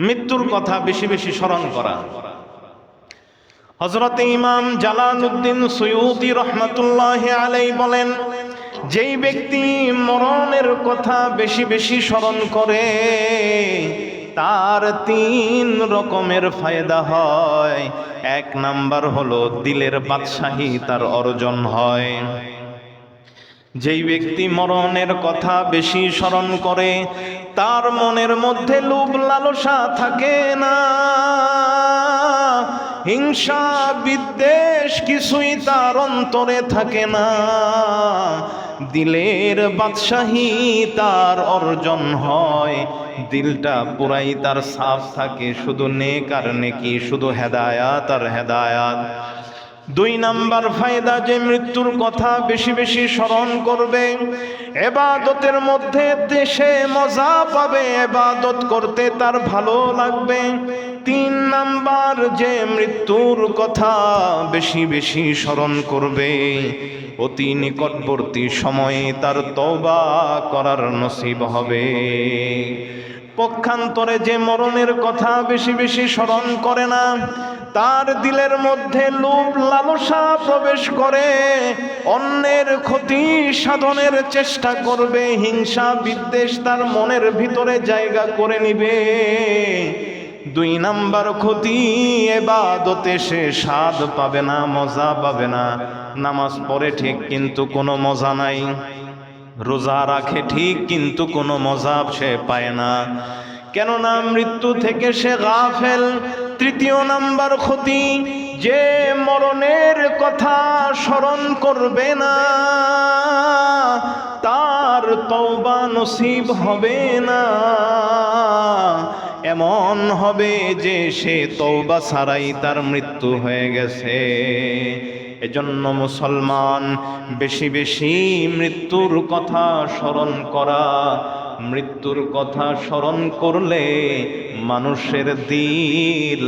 মৃত্যুর কথা বেশি বেশি স্মরণ করা। হযরত ইমাম জালালউদ্দিন সুয়ুতী রাহমাতুল্লাহি আলাইহি বলেন, যেই ব্যক্তি মরণের কথা বেশি বেশি স্মরণ করে তার 3 রকমের ফায়দা হয়। 1 নাম্বার হলো দিলের বাদশাহী তার অর্জন হয়। যেই ব্যক্তি মরণের কথা বেশি স্মরণ করে তার মনের মধ্যে লোভ লালসা থাকে না, হিংসা বিদ্বেষ কিছুই তার অন্তরে থাকে না, দিলের বাদশাহী তার অর্জন হয়। দিলটা পুরাই তার সাফ থাকে, শুধু নেক আর নেকি, শুধু হেদায়াত আর হেদায়াত। 2 নাম্বার ফায়দা, যে মৃত্যুর কথা বেশি বেশি স্মরণ করবে ইবাদতের মধ্যে সে মজা পাবে, ইবাদত করতে তার ভালো লাগবে। 3 নাম্বার, যে মৃত্যুর কথা বেশি বেশি স্মরণ করবে অতি নিকটবর্তী সময়ে তার তওবা করার নসিব হবে। পক্ষান্তরে যে মরণের কথা বেশি বেশি স্মরণ করে না তার দিলের মধ্যে লোভ লালসা প্রবেশ করে, অন্যের ক্ষতি সাধনের চেষ্টা করবে, হিংসা বিদ্বেষ তার মনের ভিতরে জায়গা করে নিবে। 2 নাম্বার ক্ষতি, ইবাদতে সে স্বাদ পাবে না, মজা পাবে না। নামাজ পড়ে ঠিক কিন্তু কোনো মজা নাই, রোজা রাখে ঠিক কিন্তু কোনো মজা সে পায় না, কেননা মৃত্যু থেকে সে গাফেল। 3 নাম্বার ক্ষতি, যে মরণের কথা স্মরণ করবে না তার তওবা নসিব হবে না। এমন হবে যে সে তওবা ছাড়াই তার মৃত্যু হয়ে গেছে। এজন্য মুসলমান বেশি বেশি মৃত্যুর কথা স্মরণ করা। মৃত্যুর কথা স্মরণ করলে মানুষের দিল